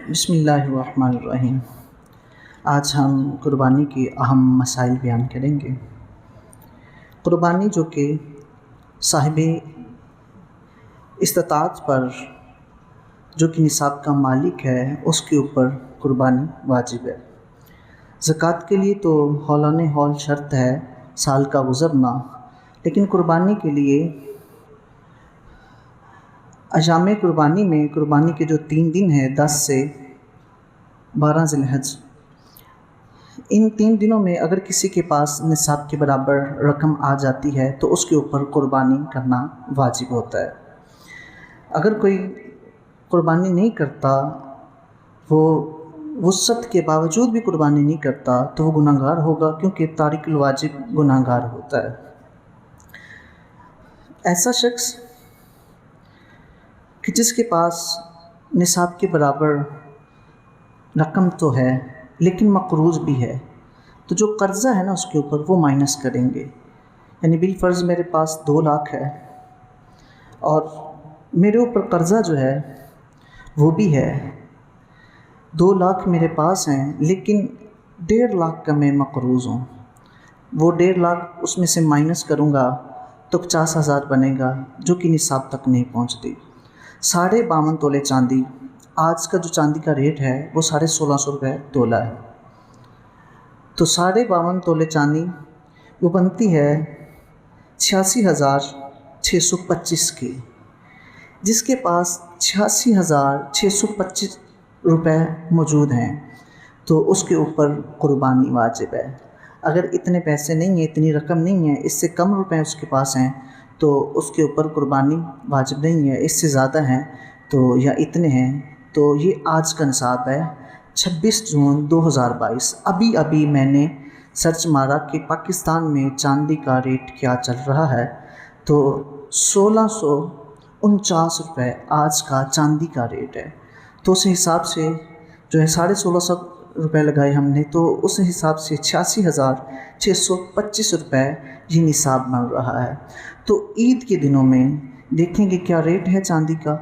بسم اللہ الرحمن الرحیم۔ آج ہم قربانی کے اہم مسائل بیان کریں گے۔ قربانی جو کہ صاحب استطاعت پر جو کہ نصاب کا مالک ہے اس کے اوپر قربانی واجب ہے۔ زکوٰۃ کے لیے تو ہولان ہول شرط ہے سال کا گزرنا، لیکن قربانی کے لیے ایام قربانی میں قربانی کے جو 3 دن ہیں 10 سے 12 ذی الحج، ان 3 دنوں میں اگر کسی کے پاس نصاب کے برابر رقم آ جاتی ہے تو اس کے اوپر قربانی کرنا واجب ہوتا ہے۔ اگر کوئی قربانی نہیں کرتا، وہ وسعت کے باوجود بھی قربانی نہیں کرتا تو وہ گناہ گار ہوگا، کیونکہ تارک الواجب گناہ گار ہوتا ہے۔ ایسا شخص کہ جس کے پاس نصاب کے برابر رقم تو ہے لیکن مقروض بھی ہے، تو جو قرضہ ہے نا اس کے اوپر وہ مائنس کریں گے۔ یعنی بالفرض میرے پاس 2 لاکھ ہے اور میرے اوپر قرضہ جو ہے وہ بھی ہے، 2 لاکھ میرے پاس ہیں لیکن 1.5 لاکھ کا میں مقروض ہوں۔ وہ 1.5 لاکھ اس میں سے مائنس کروں گا تو 50,000 بنے گا، جو کہ نصاب تک نہیں پہنچتی۔ 52.5 تولے چاندی، آج کا جو چاندی کا ریٹ ہے وہ 1650 روپے تولہ ہے، تو 52.5 تولے چاندی وہ بنتی ہے 86,625 کی۔ جس کے پاس 86,625 روپے موجود ہیں تو اس کے اوپر قربانی واجب ہے۔ اگر اتنے پیسے نہیں ہیں، اتنی رقم نہیں ہے، اس سے کم روپے اس کے پاس ہیں تو اس کے اوپر قربانی واجب نہیں ہے۔ اس سے زیادہ ہیں تو یا اتنے ہیں تو یہ آج کا نصاب ہے 26 جون 2022۔ ابھی میں نے سرچ مارا کہ پاکستان میں چاندی کا ریٹ کیا چل رہا ہے، تو 1649 روپے آج کا چاندی کا ریٹ ہے۔ تو اس حساب سے جو ہے 1650 روپے لگائے ہم نے، تو اس حساب سے 86,625 روپے یہ نصاب بن رہا ہے۔ تو عید کے دنوں میں دیکھیں گے کیا ریٹ ہے چاندی کا،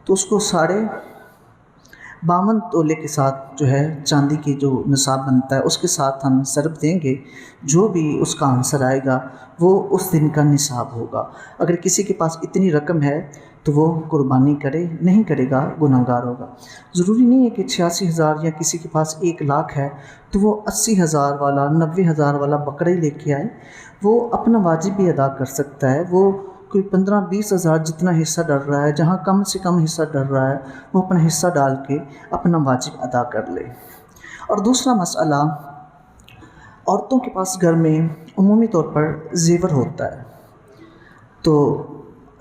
تو اس کو 52.5 تولے کے ساتھ جو ہے چاندی کی جو نصاب بنتا ہے اس کے ساتھ ہم ضرب دیں گے، جو بھی اس کا آنسر آئے گا وہ اس دن کا نصاب ہوگا۔ اگر کسی کے پاس اتنی رقم ہے تو وہ قربانی کرے، نہیں کرے گا گناہ گار ہوگا۔ ضروری نہیں ہے کہ 86,000 یا کسی کے پاس 1 لاکھ ہے تو وہ 80,000 والا 90,000 والا بکرا ہی لے کے آئے، وہ اپنا واجب بھی ادا کر سکتا ہے۔ وہ کوئی 15-20 ہزار جتنا حصہ ڈر رہا ہے، جہاں کم سے کم حصہ ڈر رہا ہے وہ اپنا حصہ ڈال کے اپنا واجب ادا کر لے۔ اور دوسرا مسئلہ، عورتوں کے پاس گھر میں عمومی طور پر زیور ہوتا ہے، تو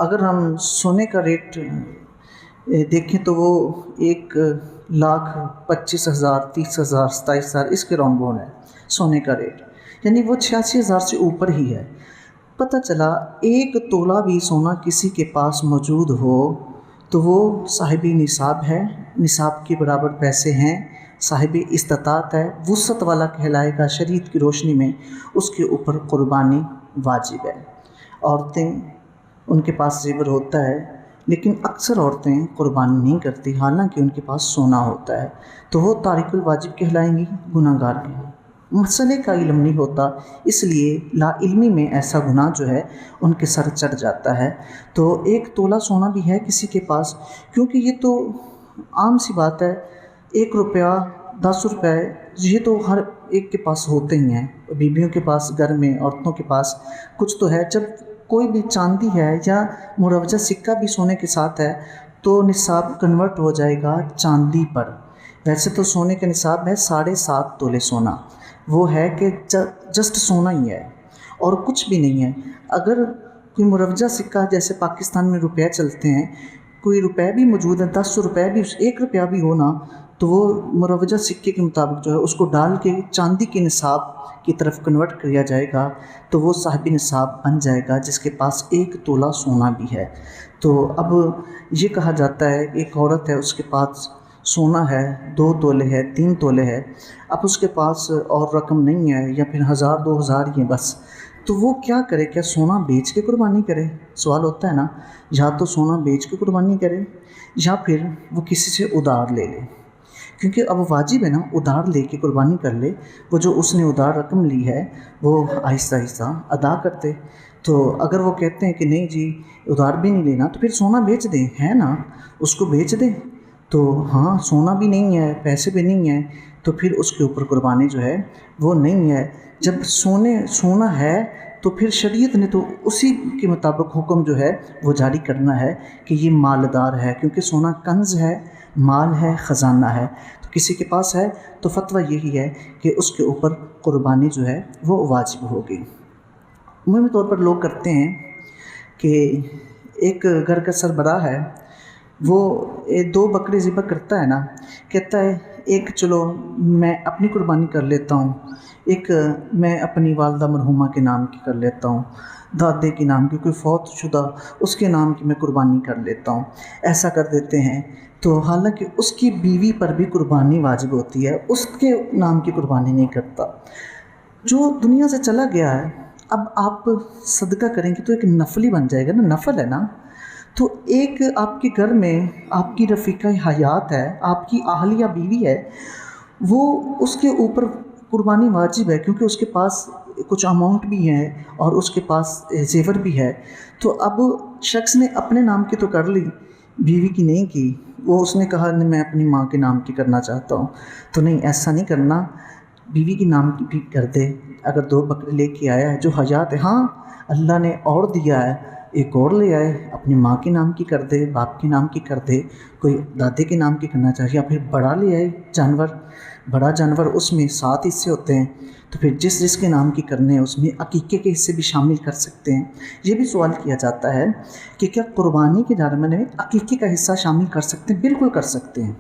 اگر ہم سونے کا ریٹ دیکھیں تو وہ 1,25,000 30,000 27,000 اس کے راؤنڈ بون ہے سونے کا ریٹ، یعنی وہ 86,000 سے اوپر ہی ہے۔ پتہ چلا 1 تولہ بھی سونا کسی کے پاس موجود ہو تو وہ صاحب نصاب ہے، نصاب کے برابر پیسے ہیں، صاحب استطاعت ہے، وسعت والا کہلائے گا شریعت کی روشنی میں، اس کے اوپر قربانی واجب ہے۔ عورتیں ان کے پاس زیور ہوتا ہے لیکن اکثر عورتیں قربانی نہیں کرتی، حالانکہ ان کے پاس سونا ہوتا ہے، تو وہ تارک الواجب کہلائیں گی، گناہ گار بھی ہیں۔ مسئلے کا علم نہیں ہوتا، اس لیے لا علمی میں ایسا گناہ جو ہے ان کے سر چڑھ جاتا ہے۔ تو 1 تولہ سونا بھی ہے کسی کے پاس، کیونکہ یہ تو عام سی بات ہے، 1 روپیہ 10 روپے یہ تو ہر ایک کے پاس ہوتے ہی ہیں، بیویوں کے پاس، گھر میں عورتوں کے پاس کچھ تو ہے۔ جب کوئی بھی چاندی ہے یا مروجہ سکہ بھی سونے کے ساتھ ہے تو نصاب کنورٹ ہو جائے گا چاندی پر۔ ویسے تو سونے کا نصاب ہے 7.5 تولے سونا، وہ ہے کہ جسٹ سونا ہی ہے اور کچھ بھی نہیں ہے۔ اگر کوئی مروجہ سکہ جیسے پاکستان میں روپے چلتے ہیں، کوئی روپے بھی موجود ہے، 10 روپے بھی، 1 روپیہ بھی ہونا، تو وہ مروجہ سکے کے مطابق جو ہے اس کو ڈال کے چاندی کے نصاب کی طرف کنورٹ کیا جائے گا تو وہ صاحب نصاب بن جائے گا جس کے پاس 1 تولہ سونا بھی ہے۔ تو اب یہ کہا جاتا ہے ایک عورت ہے، اس کے پاس سونا ہے 2 تولے ہے، 3 تولے ہے، اب اس کے پاس اور رقم نہیں ہے یا پھر 1,000-2,000 ہی ہے بس، تو وہ کیا کرے؟ کیا سونا بیچ کے قربانی کرے؟ سوال ہوتا ہے نا، یا تو سونا بیچ کے قربانی کرے یا پھر وہ کسی سے ادھار لے لے، क्योंकि अब वाजिब है ना उधार लेके कुर्बानी कर ले, वो जो उसने उधार रकम ली है वो आहिस्ता आहिस्ता अदा कर दे। तो अगर वो कहते हैं कि नहीं जी उधार भी नहीं लेना, तो फिर सोना बेच दें, है ना, उसको बेच दें। तो हाँ, सोना भी नहीं है, पैसे भी नहीं है, तो फिर उसके ऊपर कुर्बानी जो है वो नहीं है। जब सोना है तो फिर शरीयत ने तो उसी के मुताबिक हुक्म जो है वो जारी करना है कि ये मालदार है, क्योंकि सोना कंज़ है, माल है, ख़जाना है। तो किसी के पास है तो फतवा यही है कि उसके ऊपर कुर्बानी जो है वो वाजिब होगी। उम्मी तौर पर लोग करते हैं कि एक घर का सरबराह है, वो 2 बकरे ज़िबह करता है ना, कहता है एक चलो मैं अपनी कुर्बानी कर लेता हूँ, एक मैं अपनी वालदा मरहुमा के नाम की कर लेता हूँ, दादे के नाम की, कोई फौत शुदा उसके नाम की मैं कुर्बानी कर लेता हूँ। ऐसा कर देते हैं। तो हालांकि उसकी बीवी पर भी कुर्बानी वाजिब होती है, उसके नाम की कुर्बानी नहीं करता। जो दुनिया से चला गया है, अब आप सदका करेंगे तो एक नफली बन जाएगा ना, नफल है ना। तो एक आपके घर में आपकी रफ़ीक़ा हयात है, आपकी आहलिया बीवी है, वो उसके ऊपर कुर्बानी वाजिब है, क्योंकि उसके पास कुछ अमाउंट भी है और उसके पास ज़ेवर भी है। तो अब शख्स ने अपने नाम की तो कर ली, बीवी की नहीं की। वो उसने कहा नहीं मैं अपनी माँ के नाम की करना चाहता हूँ, तो नहीं, ऐसा नहीं करना, बीवी की नाम की भी कर दे। अगर 2 बकरे लेके आया है जो हयात है, हाँ अल्लाह ने और दिया है, एक और ले आए, अपनी माँ के नाम की कर दे, बाप के नाम की कर दे, कोई दादे के नाम की करना चाहिए, या फिर बड़ा ले आए जानवर, बड़ा जानवर उसमें 7 हिस्से होते हैं, तो फिर जिस जिसके नाम की करने हैं उसमें अकीके के हिस्से भी शामिल कर सकते हैं। ये भी सवाल किया जाता है कि क्या कुर्बानी के जानवर में अकीके का हिस्सा शामिल कर सकते हैं? बिल्कुल कर सकते हैं।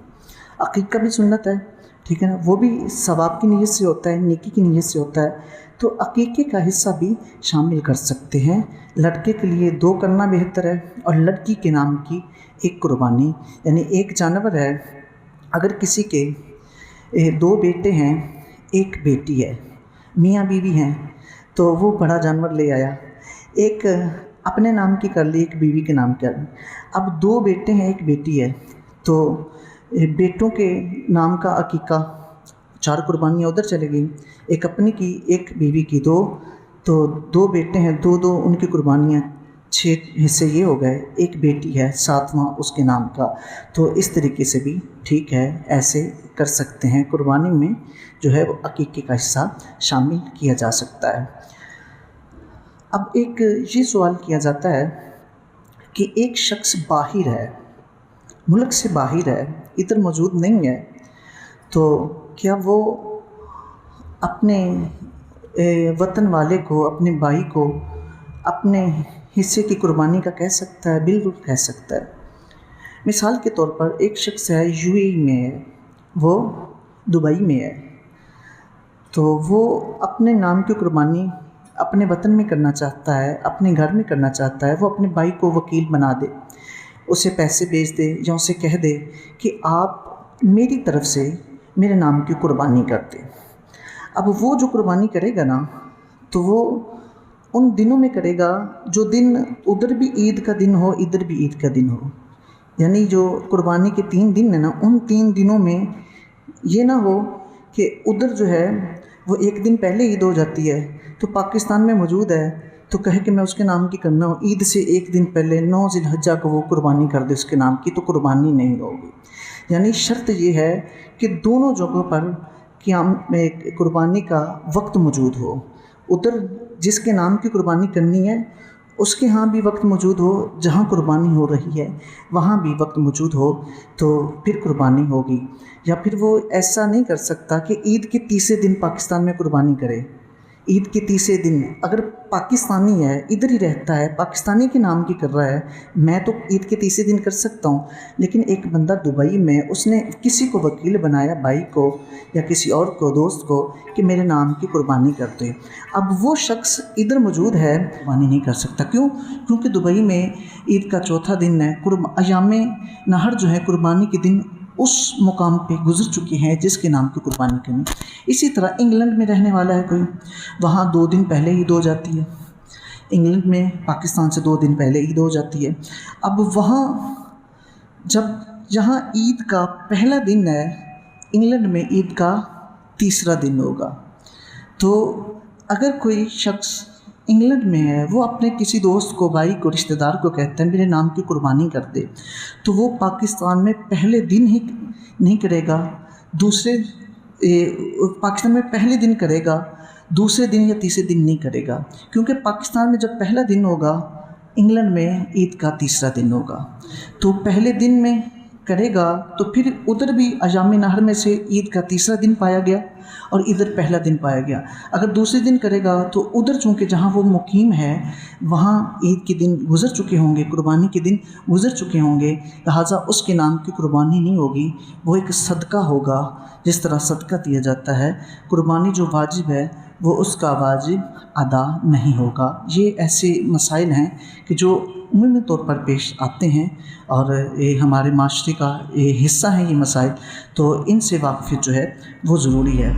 अकीका भी सुन्नत है, ठीक है ना, वो भी सवाब की नीयत से होता है, नेकी की नीयत से होता है, तो अकीके का हिस्सा भी शामिल कर सकते हैं। लड़के के लिए 2 करना बेहतर है और लड़की के नाम की 1 कुर्बानी, यानी 1 जानवर है। अगर किसी के 2 बेटे हैं, 1 बेटी है, मियाँ बीवी हैं, तो वो बड़ा जानवर ले आया, एक अपने नाम की कर ली, 1 बीवी के नाम कर। अब 2 बेटे हैं, 1 बेटी है, तो बेटों के नाम का अकीका 4 कुर्बानियाँ उधर चली गई, 1 अपनी की, 1 बीवी की, 2, तो 2 बेटे हैं, 2 उनकी कुर्बानियाँ, 6 हिस्से ये हो गए, 1 बेटी है, 7वां उसके नाम का। तो इस तरीके से भी ठीक है, ऐसे कर सकते हैं। कुर्बानी में जो है वो अकीके का हिस्सा शामिल किया जा सकता है। अब एक ये सवाल किया जाता है कि एक शख्स बाहिर है, मुल्क से बाहिर है, इधर मौजूद नहीं है, तो क्या वो अपने वतन वाले को, अपने भाई को अपने हिस्से की कुर्बानी का कह सकता है? बिल्कुल कह सकता है। मिसाल के तौर पर एक शख्स है, यूएई में है, वो दुबई में है, तो वो अपने नाम की कुर्बानी अपने वतन में करना चाहता है, अपने घर में करना चाहता है। वो अपने भाई को वकील बना दे, उसे पैसे भेज दे, या उसे कह दे कि आप मेरी तरफ से मेरे नाम की कुर्बानी कर दे। अब वो जो कुर्बानी करेगा ना, तो वो उन दिनों में करेगा जो दिन उधर भी ईद का दिन हो, इधर भी ईद का दिन हो। यानी जो कुर्बानी के 3 दिन है ना, उन 3 दिनों में ये ना हो कि उधर जो है वो 1 दिन पहले ईद हो जाती है, तो पाकिस्तान में मौजूद है, तो कहे कि मैं उसके नाम की करना हो, ईद से 1 दिन पहले 9 ज़िलहज्जा को वो कुर्बानी कर दे उसके नाम की, तो कुर्बानी नहीं होगी। यानी शर्त ये है कि दोनों जगहों पर क़याम में कुर्बानी का वक्त मौजूद हो। उधर जिसके नाम की कुर्बानी करनी है उसके यहाँ भी वक्त मौजूद हो, जहाँ कुर्बानी हो रही है वहाँ भी वक्त मौजूद हो, तो फिर कुर्बानी होगी। या फिर वो ऐसा नहीं कर सकता कि ईद के तीसरे दिन पाकिस्तान में कुर्बानी करे। ईद के तीसरे दिन अगर पाकिस्तानी है, इधर ही रहता है, पाकिस्तानी के नाम की कर रहा है, मैं तो ईद के तीसरे दिन कर सकता हूँ, लेकिन एक बंदा दुबई में, उसने किसी को वकील बनाया, भाई को या किसी और को, दोस्त को, कि मेरे नाम की कुर्बानी कर दे। अब वो शख्स इधर मौजूद है, कुर्बानी नहीं कर सकता। क्यों? क्योंकि दुबई में ईद का चौथा दिन है, अयामे नहर जो है कुर्बानी के दिन उस मुकाम पे गुजर चुके हैं जिसके नाम की कुर्बानी करनी। इसी तरह इंग्लैंड में रहने वाला है कोई, वहाँ 2 दिन पहले ईद हो जाती है। इंग्लैंड में पाकिस्तान से 2 दिन पहले ईद हो जाती है। अब वहाँ जब जहाँ ईद का पहला दिन है, इंग्लैंड में ईद का तीसरा दिन होगा। तो अगर कोई शख्स इंग्लैंड में है, वो अपने किसी दोस्त को, भाई को, रिश्तेदार को कहते हैं मेरे नाम की कुर्बानी कर दे, तो वो पाकिस्तान में पहले दिन ही नहीं करेगा, पाकिस्तान में पहले दिन करेगा, दूसरे दिन या तीसरे दिन नहीं करेगा, क्योंकि पाकिस्तान में जब पहला दिन होगा, इंग्लैंड में ईद का तीसरा दिन होगा। तो पहले दिन में करेगा तो फिर उधर भी अयाम नहर में से ईद का तीसरा दिन पाया गया और इधर पहला दिन पाया गया। अगर दूसरे दिन करेगा तो उधर चूँकि जहाँ वो मुकीम है वहाँ ईद के दिन गुज़र चुके होंगे, कुर्बानी के दिन गुज़र चुके होंगे, लिहाजा उसके नाम की कुर्बानी नहीं होगी, वो एक सदका होगा। जिस तरह सदका दिया जाता है, कुर्बानी जो वाजिब है वो उसका वाजिब अदा नहीं होगा। ये ऐसे मसाइल हैं कि जो उम्मी तौर पर पेश आते हैं और ये हमारे माशरे का ये हिस्सा है ये मसाइल, तो इनसे वाक़फ़ियत जो है वो ज़रूरी है।